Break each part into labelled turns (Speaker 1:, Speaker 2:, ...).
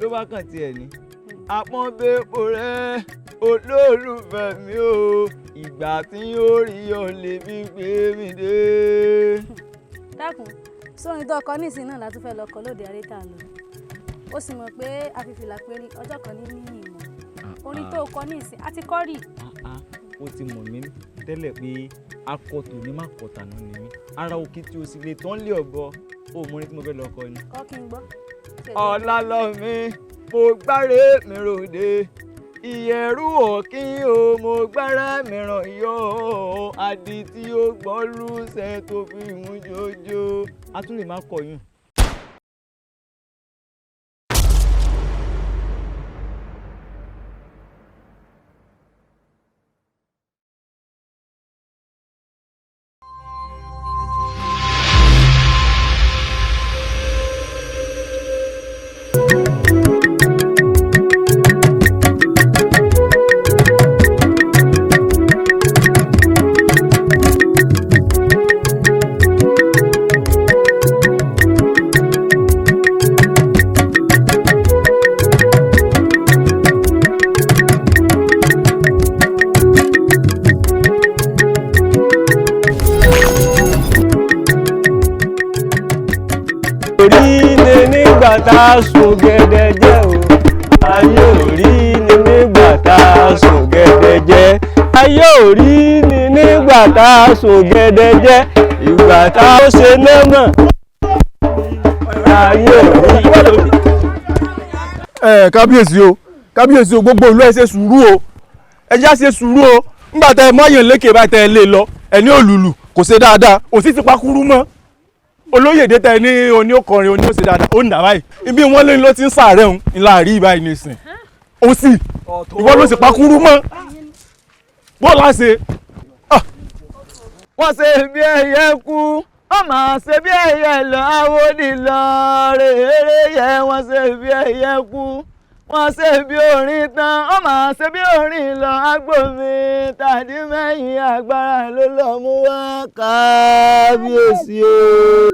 Speaker 1: ló bá kàn tiẹ̀ ní. Àpọ́nbẹ́pọ̀ rẹ̀ olólùfẹ́ mi o, ìgbà tí yóò rí ọ lè fi gbé mi dé.
Speaker 2: Dákun, sórin tó kọ nísìnyí náà látún fẹ́ lọ kọ lóde àrétà lọ. Ó sì mọ̀ pé afífìlà péré ọjọ́ kan ní ìmọ̀. Orin tó kọ nísìnyí àti kọ́ rí.
Speaker 1: Ó ti mọ̀ mí tẹ́lẹ̀ pé akọ̀tò ní má kọ̀tà náà ni mí. Ara òkè tí o sì lè tán lé ọ̀bọ. Ó mọ orin tí mo fẹ́ lọ kọ ni.
Speaker 2: Kọ́ kí n gbọ́.
Speaker 1: Ọ̀la lọ mi, mo gbáre mi ròde. Ìyẹ̀rú ọ̀kín o, mo gbára mìíràn yọ. Adi tí ó gbọ́ lùsẹ̀ tó fi mú jòjò. A tún lè má kọyún.
Speaker 3: Tá sùn gẹ́dẹ́ jẹ́ o, ayé ò rí ni nígbà tá sùn gẹ́dẹ́ jẹ́, ayé ò rí ni nígbà tá sùn gẹ́dẹ́ jẹ́, ìgbà tá ó ṣe lẹ́mọ̀ ayé ò rí.
Speaker 4: Kábíyèsí o, kábíyèsí o, gbogbo ìlú ẹ ṣe sùúrù o, ẹ já ṣe sùúrù o, nígbà tá ẹ mọ́yàn lékè bá tẹ ẹ lé lọ ẹni òlùlù kò ṣe dáadáa òsì ti pakúrú mọ́. Olóyèdè tẹ ní oní ọkọrin oní òsè dáadáa ó ń dà báyìí ibi wọn lé ló ti ń sàárẹ̀ òun ńlá rí báyìí nísìn ó sì ìwọ ló sì pakúrú mọ́ bó láṣẹ.
Speaker 1: Wọ́n ṣe bí ẹyẹ kú wọ́n máa ṣe bí ẹyẹ lọ àwòdì lọ rèére yẹ wọ́n ṣe bí ẹyẹ kú wọ́n ṣe bí orin tán wọ́n máa ṣe bí orin lọ agbómi tàbí mẹ́yìn agbára ló lọ mú wá kábíyèsí o.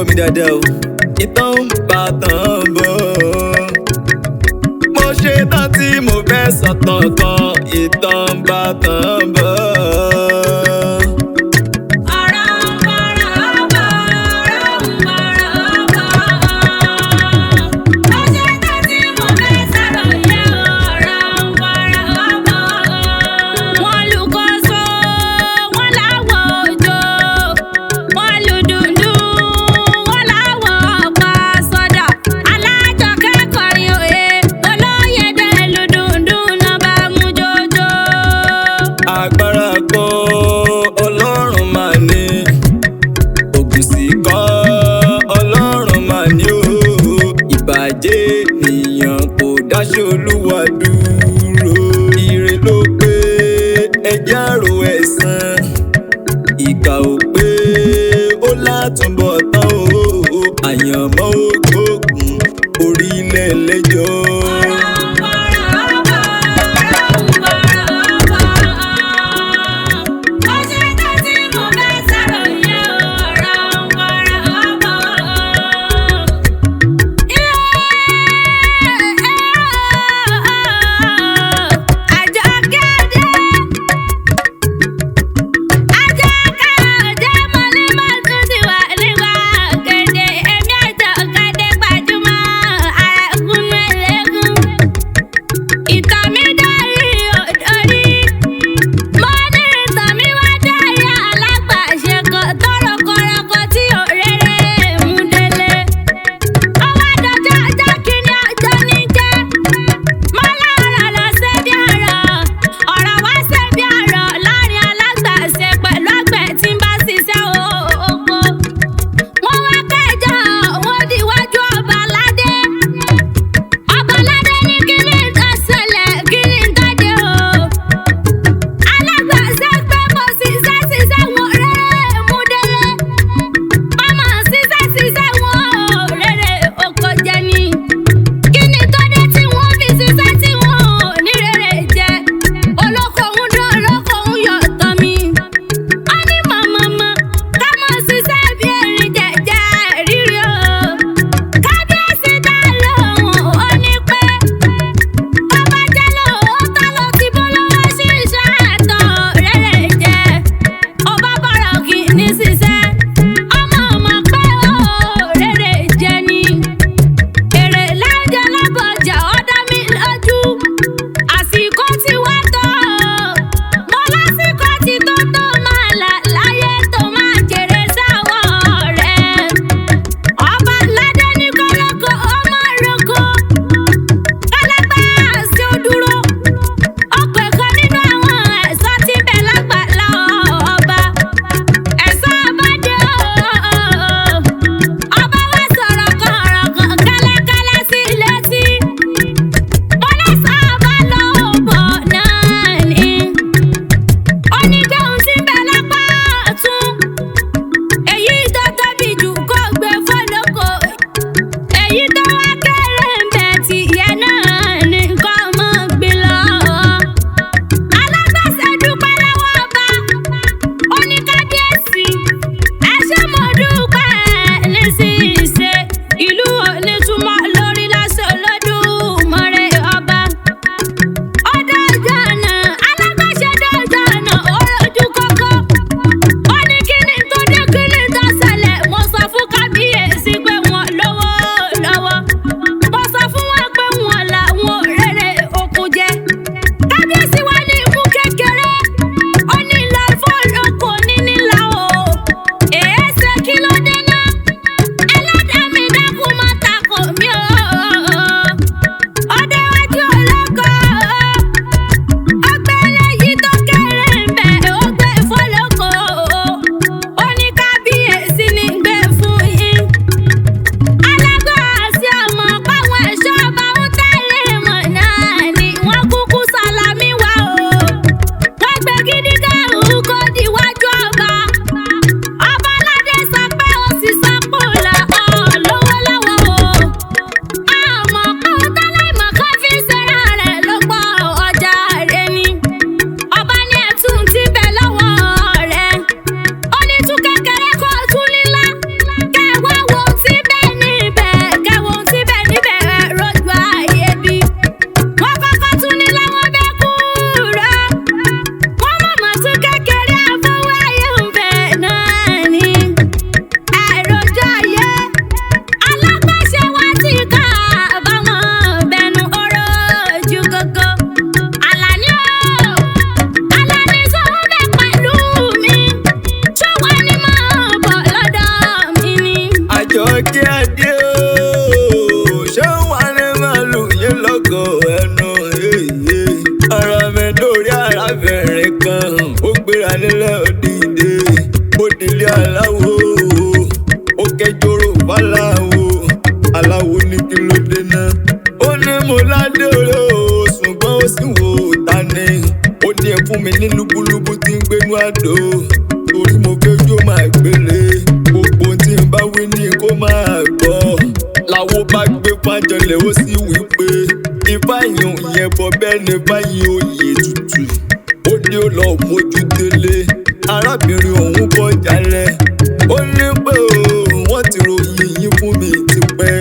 Speaker 1: gbọ́ mi dáadáa o. Ìtàn ń bá tán bọ̀. Mo ṣe tán tí mo fẹ́ sọ̀tàn kan. Ìtàn ń bá tán bọ̀.
Speaker 5: fún mi ní lúbúlúbú tí ń gbénú àdó torí mo fẹ́ jó máa gbélé gbogbo tí ń bá wí ní kó máa gbọ́ làwo bá gbé fájọlẹ̀ ó sì wí pé ifá yìí yẹn bọ bẹ́ẹ̀ ni báyìí oyè tutù ó ní ó lọ mójú délé arábìnrin òun kọjá rẹ ó ní pé wọ́n ti ròyìn yín fún mi tipẹ́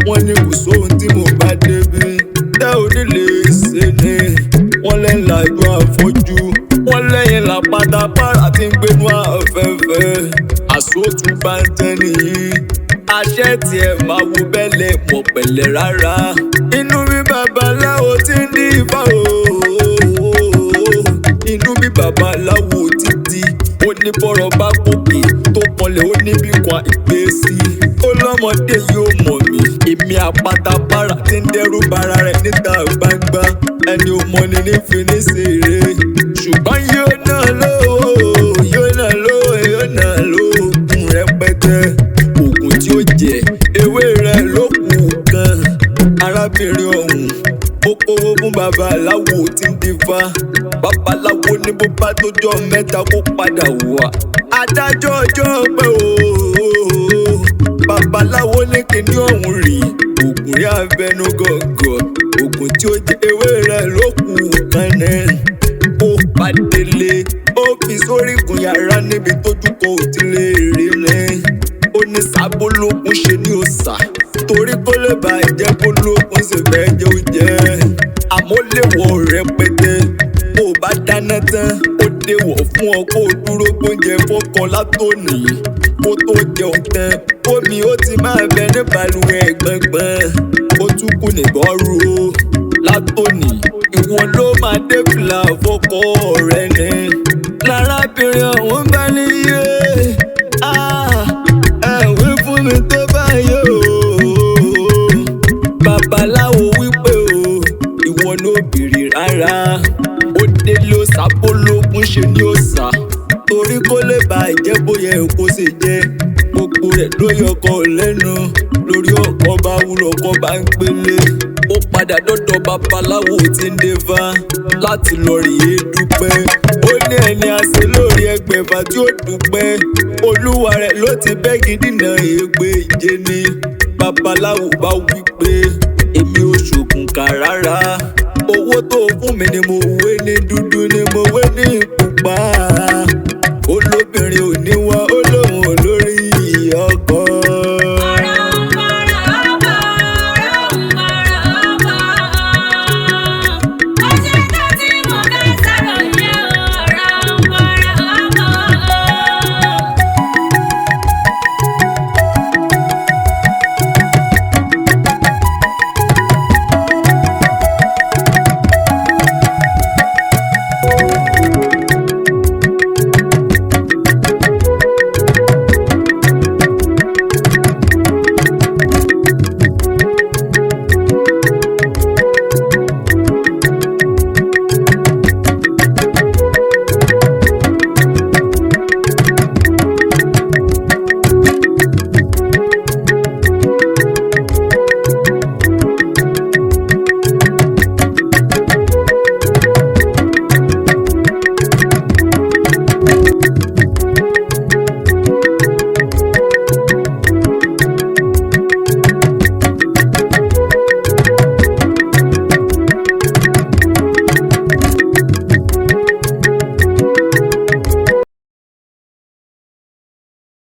Speaker 5: wọ́n ní kò sóhun tí mo bá débi tẹ́ ò ní lè ṣe ni wọ́n lẹ́yìn làjọ àfọ́jú wọ́n lẹ́yìn làpàdà bára tí ń gbénú afẹ́fẹ́ àsótú bá ń tẹ́ nìyí àṣẹ tiẹ̀ máa wo bẹ́lẹ̀ mọ̀ pẹ̀lẹ́ rárá inú mi babaláwo ti ń dí ifá inú mi babaláwo títí ó ní bọ́rọ̀ bá gòkè tó kanlẹ̀ ó ní bí kan ìgbésí ó lọ́mọdé yóò mọ̀ mí èmi àpáta bára tí ń dẹ́rù bara rẹ̀ níta gbangba ẹni ò mọ̀ ní fi ní ṣeré ṣùgbọ́n yóò náà lóògùn rẹpẹtẹ oògùn tí ó jẹ ewé rẹ̀ ló kù kan arábìnrin ọ̀hún ó kówó fún babaláwo tí ń dífá babaláwo ní bó bá tójọ́ mẹ́ta kó padà wá adájọ́ ọjọ́ pẹ́ babaláwo ní kíní ọ̀hún rí oògùn rí abẹnú gọ̀gọ̀ oògùn tí ó jẹ ewé rẹ̀ ló kù kan náà ó padélé ó fi sórí ìkùn yàrá níbi tójú kò tí lè rí ní ó ní sábólógún ṣe ní òòsà torí kó lè bá jẹ́ kó lókun sì fẹ́ jẹ́ oúnjẹ àmọ́ léwọ̀ rẹpẹtẹ bó o bá dáná tán ó déwọ̀ fún ọ kó o dúró gbóúnjẹ fọ́kàn látòní kó tó jẹun tán omi ó ti máa bẹ ní balùwẹ̀ gbọ̀ngbọ̀n ó tún kù nìgbọ́rù látòní ìwọ ló máa dé fìlà fọ́kọ rẹ ní lárábìnrin ọ̀hún bá níyé ẹ̀wí fún mi tó báyìí babaláwo wípé ìwọ ló bèrè rárá ó délé ó sábólógún ṣe ní òòsà torí kó lè bá jẹ́ bóyá èkó ṣe jẹ́ gbogbo rẹ̀ ló yọkọ lẹ́nu lórí ọkọ bá wúlò ọkọ bá ń gbélé ó padà dọ́dọ̀ babaláwo tí ń dẹ́fá láti lọ rí i dúpẹ́ ó ní ẹni àṣẹ lórí ẹgbẹ̀fà tí ó dúpẹ́ olúwa rẹ̀ ló ti bẹ́gi dínà ègbé ìjẹ ni babaláwo bá wí pé èmi ò ṣògùn kà rárá owó tó fún mi ni mo wé ní dúdú ni mo wé ní pupa